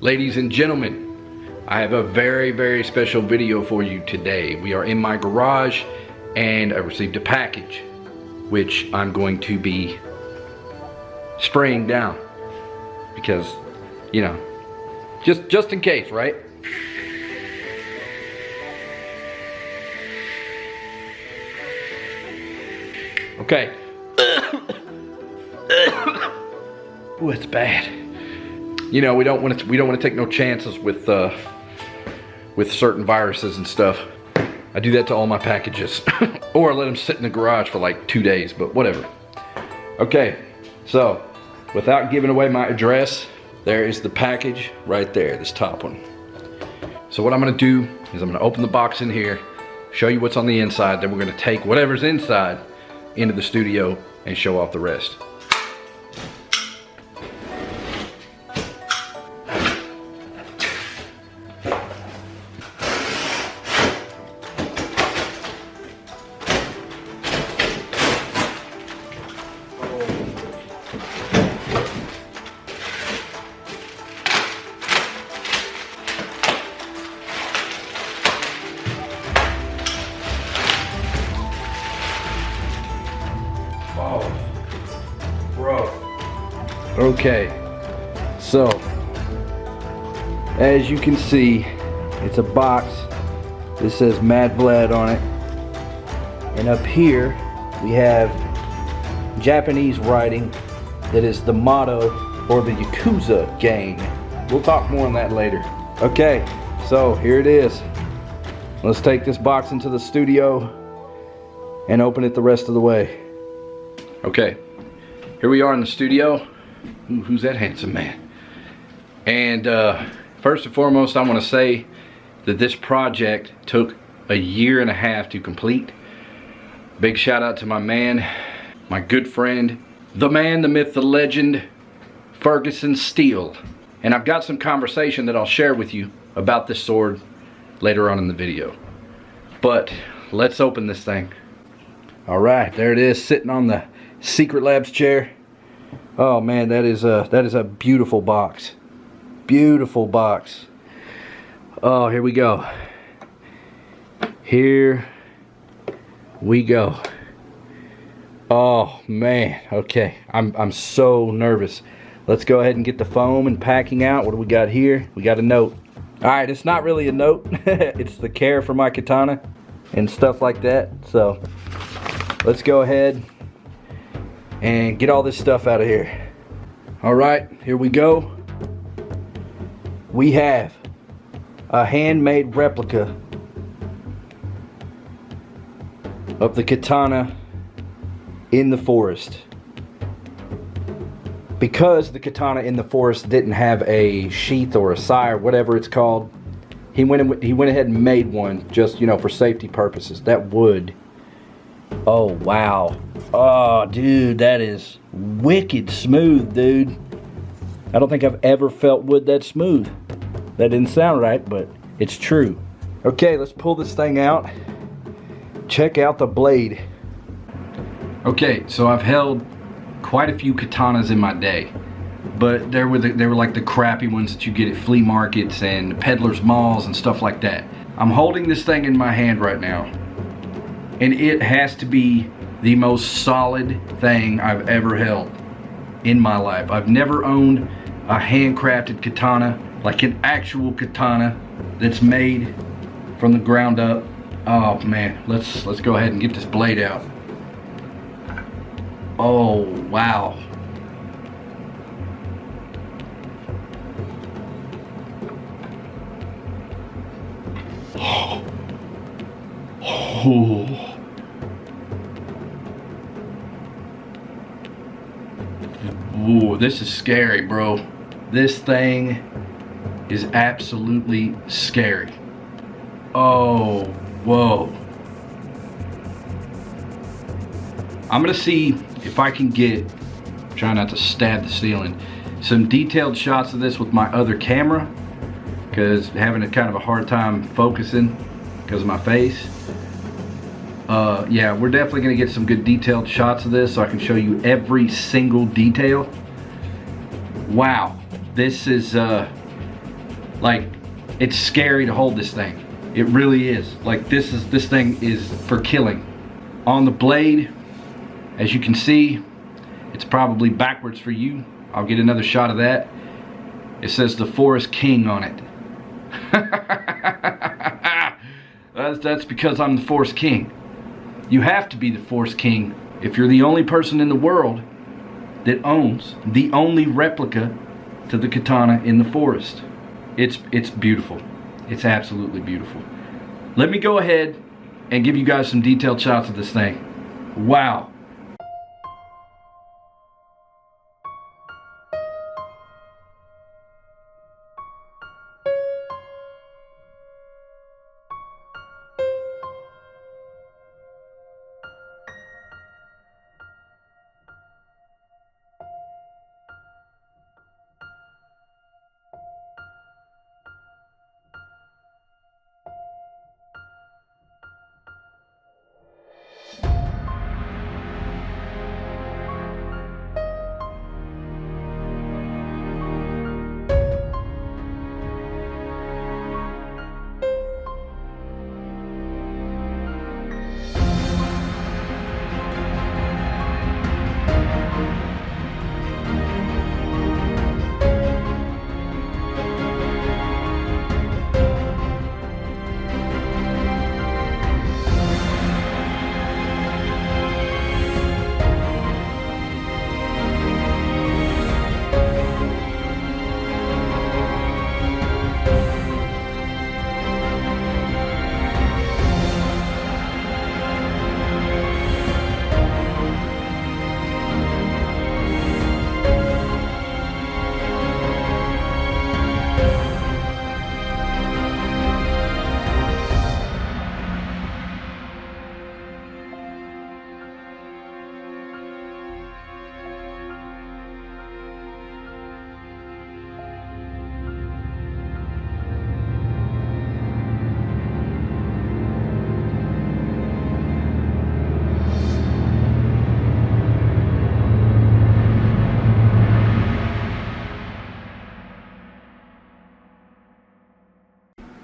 Ladies and gentlemen, I have a very, very special video for you today. We are in my garage and I received a package, which I'm going to be spraying down because, you know, just in case, right? Okay. Ooh, it's bad. You know, we don't want to take no chances with certain viruses and stuff. I do that to all my packages, or I let them sit in the garage for like 2 days, but whatever. Okay, so without giving away my address, there is the package right there, this top one. So what I'm gonna do is I'm gonna open the box in here, show you what's on the inside, then we're gonna take whatever's inside into the studio and show off the rest. Okay, so as you can see, it's a box. This says Mad Vlad on it, and up here we have Japanese writing that is the motto for the Yakuza gang. We'll talk more on that later. Okay, so here it is. Let's take this box into the studio and open it the rest of the way. Okay, here we are in the studio. Ooh, who's that handsome man? And first and foremost, I want to say that this project took 1.5 years to complete. Big shout out to my man, my good friend, the man, the myth, the legend, Ferguson Steel. And I've got some conversation that I'll share with you about this sword later on in the video. But let's open this thing. All right, there it is, sitting on the Secret Labs chair. Oh man, that is a beautiful box. Beautiful box. Oh, here we go. Here we go. Oh man, okay. I'm so nervous. Let's go ahead and get the foam and packing out. What do we got here? We got a note. Alright, it's not really a note. It's the care for my katana and stuff like that. So let's go ahead and get all this stuff out of here. All right, here we go. We have a handmade replica of the katana in the forest. Because the katana in the forest didn't have a sheath or a sire, whatever it's called, he went ahead and made one just, you know, for safety purposes. That wood. Oh wow. Oh dude, that is wicked smooth, dude. I don't think I've ever felt wood that smooth. That didn't sound right, but it's true. Okay, let's pull this thing out. Check out the blade. Okay, so I've held quite a few katanas in my day, but they were like the crappy ones that you get at flea markets and peddlers malls and stuff like that. I'm holding this thing in my hand right now, and it has to be the most solid thing I've ever held in my life. I've never owned a handcrafted katana, like an actual katana that's made from the ground up. Oh man, let's go ahead and get this blade out. Oh wow. Oh. Ooh, this is scary, bro. This thing is absolutely scary. Oh, whoa. I'm gonna see if I can get, try not to stab the ceiling, some detailed shots of this with my other camera, because having a kind of a hard time focusing because of my face. Yeah, we're definitely gonna get some good detailed shots of this so I can show you every single detail. Wow, this is Like, it's scary to hold this thing. It really is. Like, this thing is for killing. On the blade, as you can see, it's probably backwards for you. I'll get another shot of that. It says the Forest King on it. That's because I'm the Forest King. You have to be the Forest King if you're the only person in the world that owns the only replica to the katana in the forest. It's beautiful. It's absolutely beautiful. Let me go ahead and give you guys some detailed shots of this thing. Wow.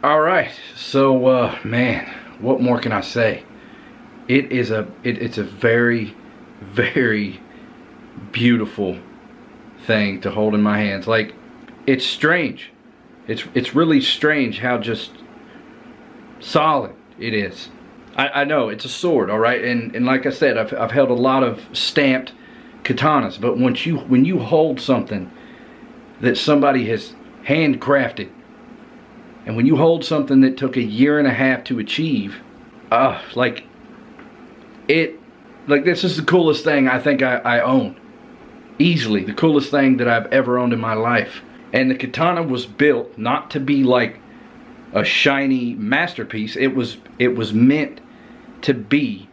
All right, so man, what more can I say? It's a very, very beautiful thing to hold in my hands. Like, it's strange. It's really strange how just solid it is. I know it's a sword, all right, and like I said, I've held a lot of stamped katanas, but when you hold something that somebody has handcrafted, and when you hold something that took 1.5 years to achieve, like this is the coolest thing I think I own. Easily the coolest thing that I've ever owned in my life. And the katana was built not to be like a shiny masterpiece. It was meant to be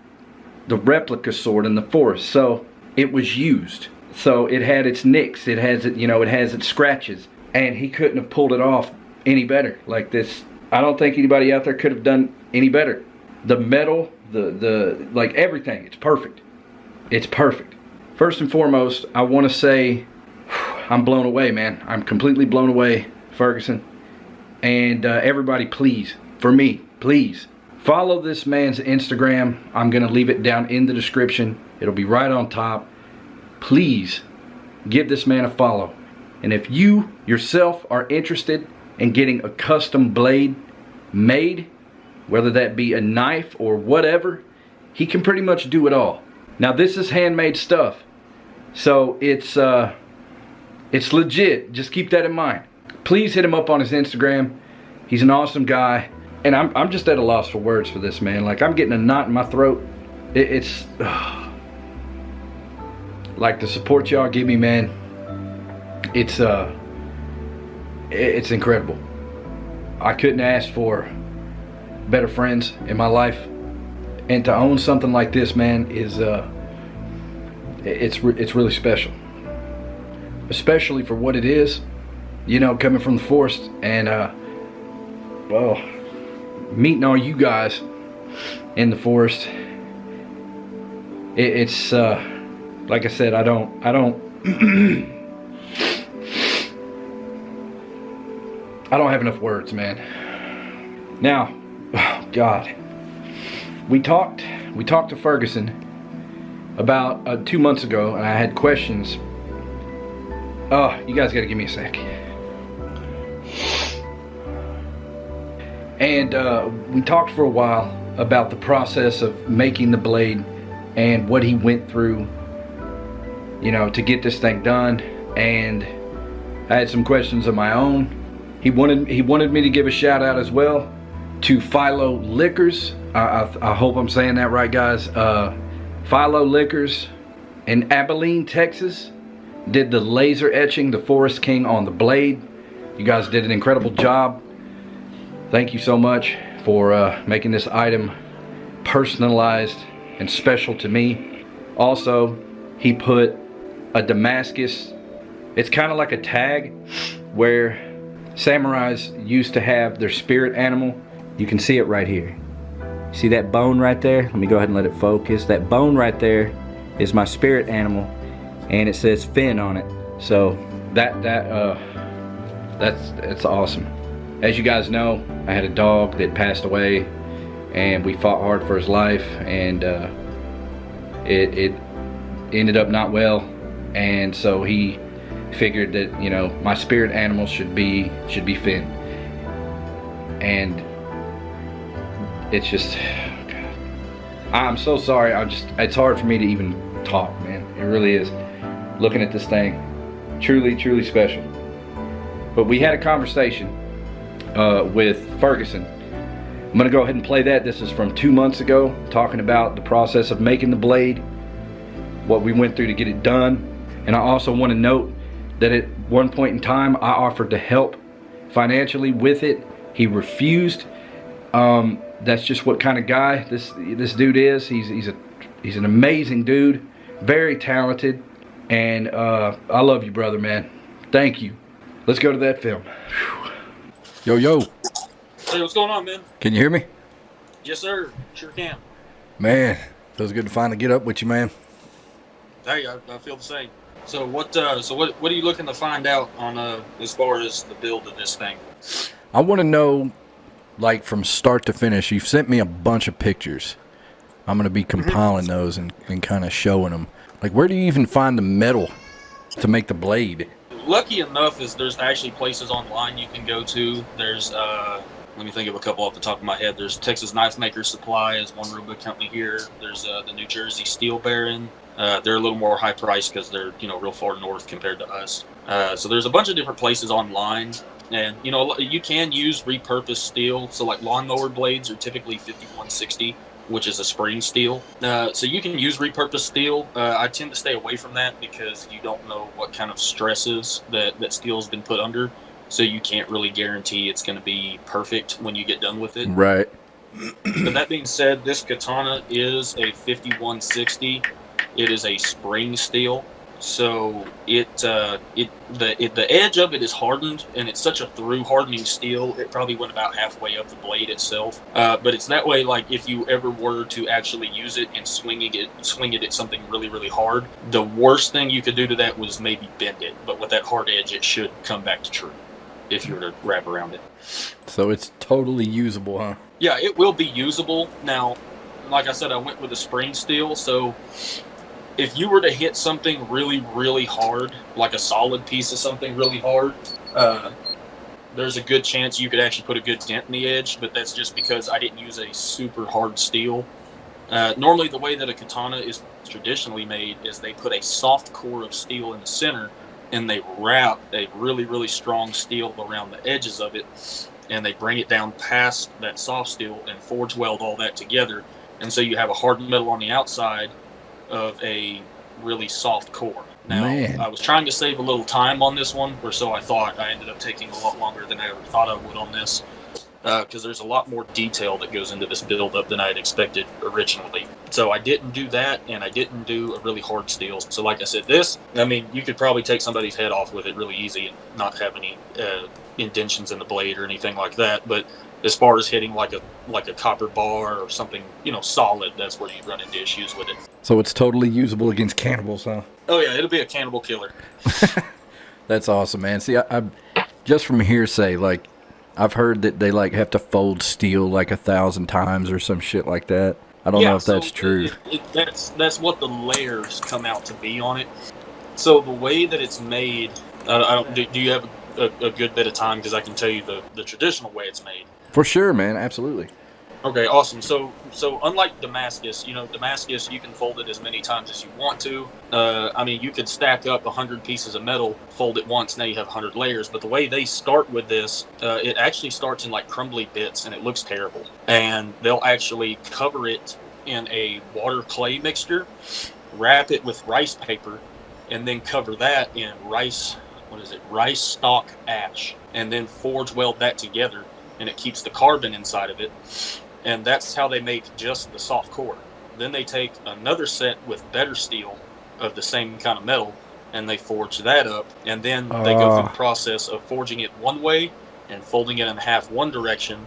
the replica sword in the forest. So it was used. So it had its nicks. It has its scratches. And he couldn't have pulled it off any better. Like this, I don't think anybody out there could have done any better. The metal, the like everything, it's perfect. It's perfect. First and foremost, I want to say I'm blown away, man. I'm completely blown away, Ferguson. And everybody, please, for me, please follow this man's Instagram. I'm gonna leave it down in the description. It'll be right on top. Please give this man a follow. And if you yourself are interested in getting a custom blade made, whether that be a knife or whatever, he can pretty much do it all. Now this is handmade stuff, so it's legit. Just keep that in mind. Please hit him up on his Instagram. He's an awesome guy, and I'm just at a loss for words for this, man. Like, I'm getting a knot in my throat. It's like, the support y'all give me, man. It's incredible. I couldn't ask for better friends in my life, and to own something like this, man, is it's really special, especially for what it is, you know, coming from the forest. And well, meeting all you guys in the forest, it's like I said, I don't I don't have enough words, man. Now, oh God, we talked to Ferguson about 2 months ago, and I had questions. Oh, you guys gotta give me a sec. And we talked for a while about the process of making the blade and what he went through, you know, to get this thing done. And I had some questions of my own. He wanted me to give a shout out as well to Philo Liquors. I hope I'm saying that right, guys. Philo Liquors in Abilene, Texas, did the laser etching, the Forest King on the blade. You guys did an incredible job. Thank you so much for making this item personalized and special to me. Also, he put a Damascus. It's kind of like a tag where samurais used to have their spirit animal. You can see it right here. See that bone right there? Let me go ahead and let it focus. That bone right there is my spirit animal, and it says Finn on it. So that's awesome. As you guys know, I had a dog that passed away, and we fought hard for his life, and it ended up not well. And so he figured that, you know, my spirit animal should be Finn. And it's just, I'm so sorry. It's hard for me to even talk, man. It really is. Looking at this thing, truly special. But we had a conversation with Ferguson. I'm gonna go ahead and play that. This is from 2 months ago, talking about the process of making the blade, what we went through to get it done. And I also want to note that at one point in time, I offered to help financially with it. He refused. That's just what kind of guy this dude is. He's an amazing dude, very talented, and I love you, brother, man. Thank you. Let's go to that film. Whew. Yo. Hey, what's going on, man? Can you hear me? Yes, sir. Sure can. Man, feels good to finally get up with you, man. Hey, I feel the same. So what are you looking to find out on as far as the build of this thing? I want to know, like, from start to finish. You've sent me a bunch of pictures. I'm going to be compiling those and kind of showing them. Like, where do you even find the metal to make the blade? Lucky enough is there's actually places online you can go to. There's let me think of a couple off the top of my head. There's Texas Knife Maker Supply is one real good company here. There's the New Jersey Steel Baron. They're a little more high priced because they're, you know, real far north compared to us. So there's a bunch of different places online, and, you know, you can use repurposed steel. So like lawnmower blades are typically 5160, which is a spring steel. So you can use repurposed steel. I tend to stay away from that because you don't know what kind of stresses that steel's been put under. So you can't really guarantee it's going to be perfect when you get done with it. Right. But that being said, this Katana is a 5160. It is a spring steel, so the edge of it is hardened, and it's such a through hardening steel. It probably went about halfway up the blade itself. But it's that way. Like if you ever were to actually use it and swing it at something really hard, the worst thing you could do to that was maybe bend it. But with that hard edge, it should come back to true if you were to wrap around it. So it's totally usable, huh? Yeah, it will be usable. Now, like I said, I went with a spring steel, so if you were to hit something really hard, like a solid piece of something really hard, there's a good chance you could actually put a good dent in the edge, but that's just because I didn't use a super hard steel. Normally the way that a katana is traditionally made is they put a soft core of steel in the center, and they wrap a really strong steel around the edges of it, and they bring it down past that soft steel and forge weld all that together. And so you have a hard metal on the outside of a really soft core. Now, Man. I was trying to save a little time on this one, or so I thought. I ended up taking a lot longer than I ever thought I would on this, because there's a lot more detail that goes into this build-up than I had expected originally. So I didn't do that, and I didn't do a really hard steel. So like I said, you could probably take somebody's head off with it really easy and not have any indentions in the blade or anything like that. But as far as hitting like a copper bar or something, you know, solid, that's where you run into issues with it. So it's totally usable against cannibals, huh? Oh yeah, it'll be a cannibal killer. That's awesome, man. See, I just from hearsay, like, I've heard that they like have to fold steel like 1,000 times or some shit like that. I don't know if that's true. That's what the layers come out to be on it. So the way that it's made, I don't. Do you have a good bit of time? Because I can tell you the traditional way it's made. For sure, man. Absolutely. Okay, awesome. So unlike Damascus, Damascus, you can fold it as many times as you want to. I mean, you could stack up 100 pieces of metal, fold it once, now you have 100 layers. But the way they start with this, it actually starts in like crumbly bits, and it looks terrible. And they'll actually cover it in a water clay mixture, wrap it with rice paper, and then cover that in rice stock ash, and then forge weld that together, and it keeps the carbon inside of it. And that's how they make just the soft core. Then they take another set with better steel of the same kind of metal, and they forge that up. And then they go through the process of forging it one way and folding it in half one direction,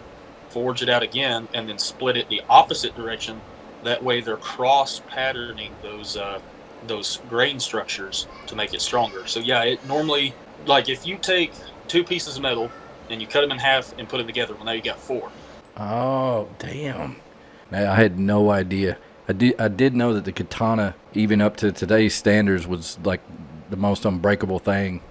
forge it out again, and then split it the opposite direction. That way they're cross-patterning those grain structures to make it stronger. So yeah, it normally, like if you take 2 pieces of metal and you cut them in half and put them together, well, now you got 4. Oh, damn. Man, I had no idea. I did know that the katana, even up to today's standards, was like the most unbreakable thing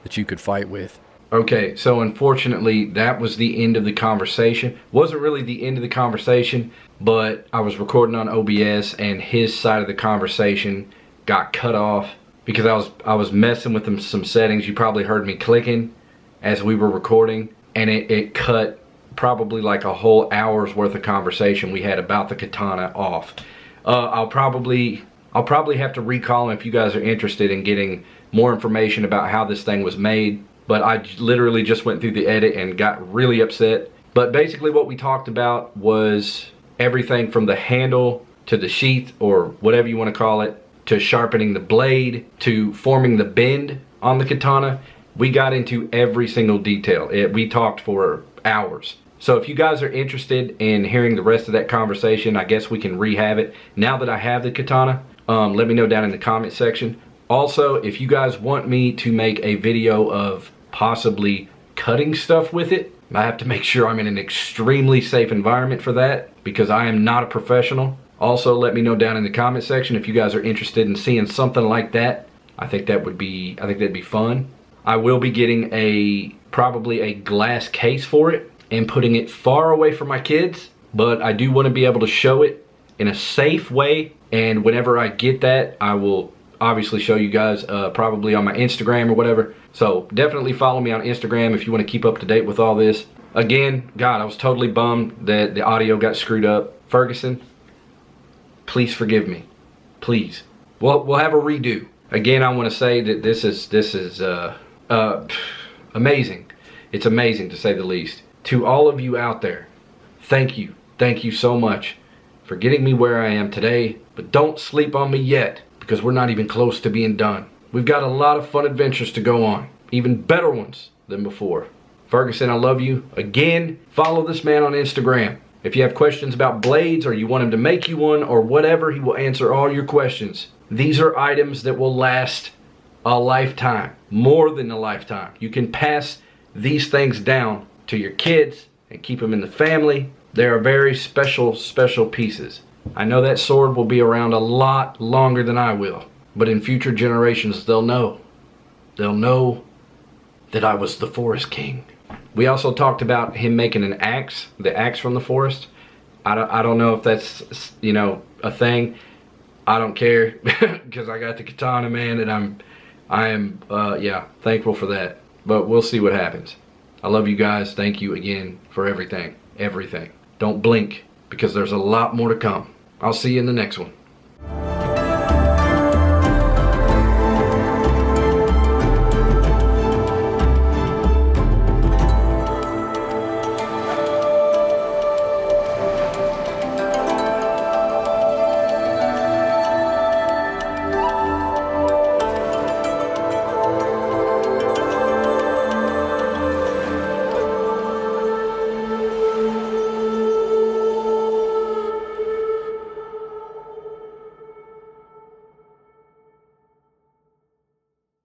that you could fight with. Okay, so unfortunately, that was the end of the conversation. Wasn't really the end of the conversation, but I was recording on OBS, and his side of the conversation got cut off because I was messing with some settings. You probably heard me clicking as we were recording, and it cut probably like a whole hour's worth of conversation we had about the katana off. I'll probably have to recall him if you guys are interested in getting more information about how this thing was made, but I literally just went through the edit and got really upset. But basically what we talked about was everything from the handle to the sheath, or whatever you want to call it, to sharpening the blade, to forming the bend on the katana. We got into every single detail. We talked for hours. So if you guys are interested in hearing the rest of that conversation, I guess we can rehab it. Now that I have the katana, let me know down in the comment section. Also, if you guys want me to make a video of possibly cutting stuff with it, I have to make sure I'm in an extremely safe environment for that, because I am not a professional. Also, let me know down in the comment section if you guys are interested in seeing something like that. I think that'd be fun. I will be getting probably a glass case for it and putting it far away from my kids, but I do want to be able to show it in a safe way, and whenever I get that, I will obviously show you guys probably on my Instagram or whatever. So definitely follow me on Instagram if you want to keep up to date with all this. Again, God, I was totally bummed that the audio got screwed up. Ferguson, please forgive me. Please. We'll have a redo. Again, I want to say that this is amazing. It's amazing, to say the least. To all of you out there, thank you. Thank you so much for getting me where I am today. But don't sleep on me yet, because we're not even close to being done. We've got a lot of fun adventures to go on, even better ones than before. Ferguson, I love you. Again, follow this man on Instagram. If you have questions about blades, or you want him to make you one, or whatever, he will answer all your questions. These are items that will last a lifetime, more than a lifetime. You can pass these things down to your kids and keep them in the family. They are very special, special pieces. I know that sword will be around a lot longer than I will, but in future generations they'll know. They'll know that I was the Forest King. We also talked about him making an axe, the axe from the forest. I don't know if that's, a thing. I don't care, because I got the katana, man, and I am thankful for that. But we'll see what happens. I love you guys. Thank you again for everything. Everything. Don't blink, because there's a lot more to come. I'll see you in the next one.